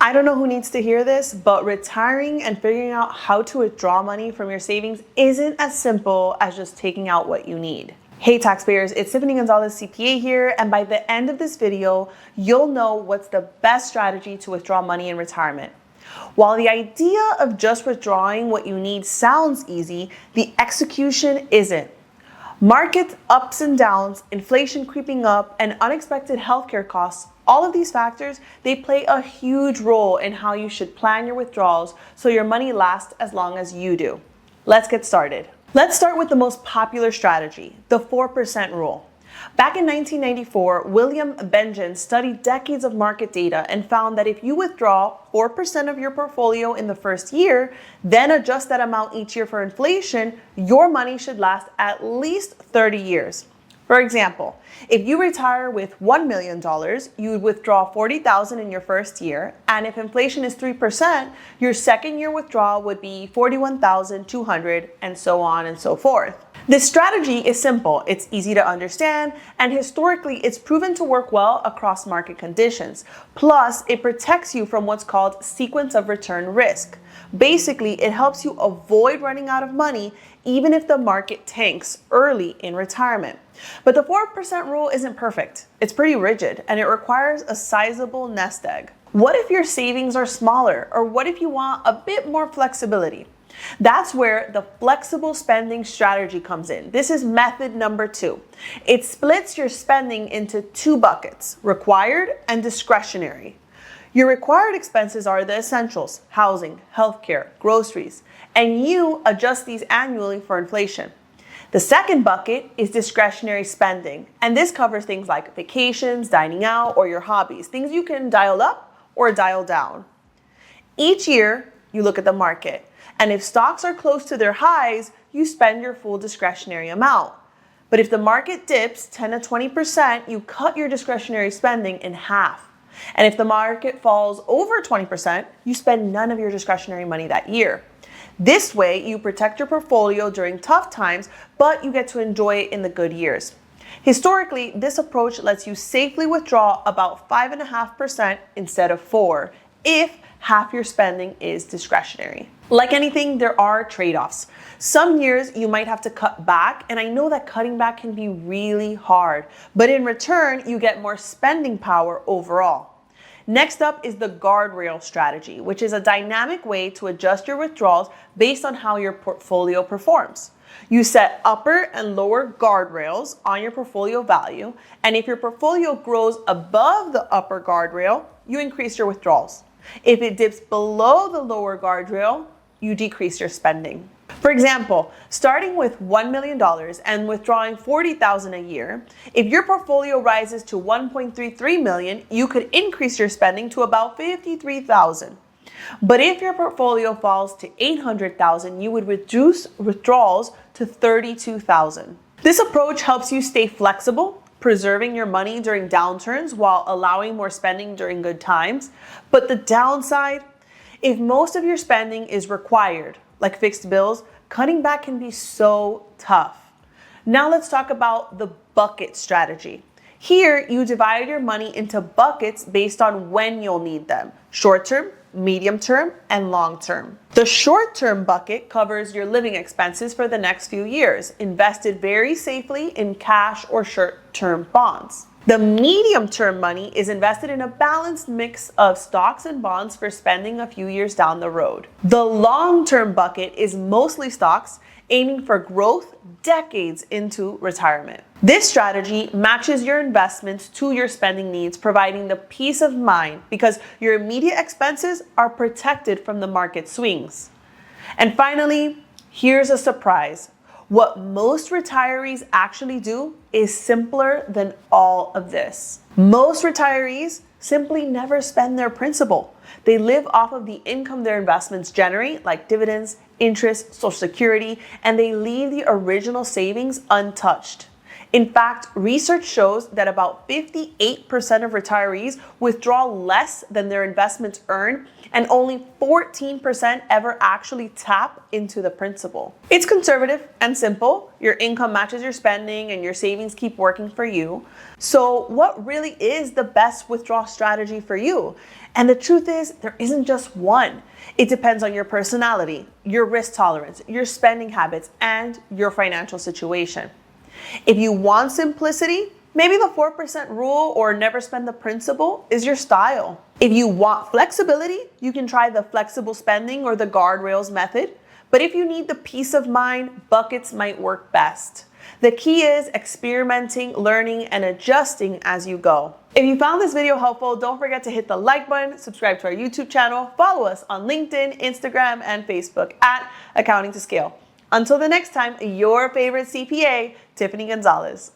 I don't know who needs to hear this, but retiring and figuring out how to withdraw money from your savings isn't as simple as just taking out what you need. Hey taxpayers, it's Tiffany Gonzalez CPA here, and by the end of this video, you'll know what's the best strategy to withdraw money in retirement. While the idea of just withdrawing what you need sounds easy, the execution isn't. Market ups and downs, inflation creeping up, and unexpected healthcare costs, all of these factors, they play a huge role in how you should plan your withdrawals so your money lasts as long as you do. Let's get started. Let's start with the most popular strategy, the 4% rule. Back in 1994, William Benjamin studied decades of market data and found that if you withdraw 4% of your portfolio in the first year, then adjust that amount each year for inflation, your money should last at least 30 years. For example, if you retire with $1 million, you would withdraw $40,000 in your first year, and if inflation is 3%, your second year withdrawal would be $41,200, and so on and so forth. This strategy is simple, it's easy to understand, and historically it's proven to work well across market conditions. Plus, it protects you from what's called sequence of return risk. Basically, it helps you avoid running out of money even if the market tanks early in retirement. But the 4% rule isn't perfect. It's pretty rigid, and it requires a sizable nest egg. What if your savings are smaller, or what if you want a bit more flexibility? That's where the flexible spending strategy comes in. This is method number 2. It splits your spending into 2 buckets, required and discretionary. Your required expenses are the essentials, housing, healthcare, groceries, and you adjust these annually for inflation. The second bucket is discretionary spending, and this covers things like vacations, dining out, or your hobbies, things you can dial up or dial down. Each year, you look at the market, and if stocks are close to their highs, you spend your full discretionary amount. But if the market dips 10 to 20%, you cut your discretionary spending in half. And if the market falls over 20%, you spend none of your discretionary money that year. This way, you protect your portfolio during tough times, but you get to enjoy it in the good years. Historically, this approach lets you safely withdraw about 5.5% instead of 4%, if half your spending is discretionary. Like anything, there are trade-offs. Some years you might have to cut back, and I know that cutting back can be really hard, but in return, you get more spending power overall. Next up is the guardrail strategy, which is a dynamic way to adjust your withdrawals based on how your portfolio performs. You set upper and lower guardrails on your portfolio value, and if your portfolio grows above the upper guardrail, you increase your withdrawals. If it dips below the lower guardrail, you decrease your spending. For example, starting with $1 million and withdrawing $40,000 a year, if your portfolio rises to $1.33 million, you could increase your spending to about $53,000. But if your portfolio falls to $800,000, you would reduce withdrawals to $32,000. This approach helps you stay flexible, preserving your money during downturns while allowing more spending during good times. But the downside, if most of your spending is required, like fixed bills, cutting back can be so tough. Now let's talk about the bucket strategy. Here, you divide your money into buckets based on when you'll need them: short-term, medium-term, and long-term. The short-term bucket covers your living expenses for the next few years, invested very safely in cash or short-term bonds. The medium-term money is invested in a balanced mix of stocks and bonds for spending a few years down the road. The long-term bucket is mostly stocks, aiming for growth decades into retirement. This strategy matches your investments to your spending needs, providing the peace of mind because your immediate expenses are protected from the market swings. And finally, here's a surprise. What most retirees actually do is simpler than all of this. Most retirees simply never spend their principal. They live off of the income their investments generate, like dividends, interest, Social Security, and they leave the original savings untouched. In fact, research shows that about 58% of retirees withdraw less than their investments earn, and only 14% ever actually tap into the principal. It's conservative and simple. Your income matches your spending and your savings keep working for you. So what really is the best withdrawal strategy for you? And the truth is, there isn't just one. It depends on your personality, your risk tolerance, your spending habits, and your financial situation. If you want simplicity, maybe the 4% rule or never spend the principal is your style. If you want flexibility, you can try the flexible spending or the guardrails method. But if you need the peace of mind, buckets might work best. The key is experimenting, learning, and adjusting as you go. If you found this video helpful, don't forget to hit the like button, subscribe to our YouTube channel, follow us on LinkedIn, Instagram, and Facebook at Accounting to Scale. Until the next time, your favorite CPA, Tiffany Gonzalez.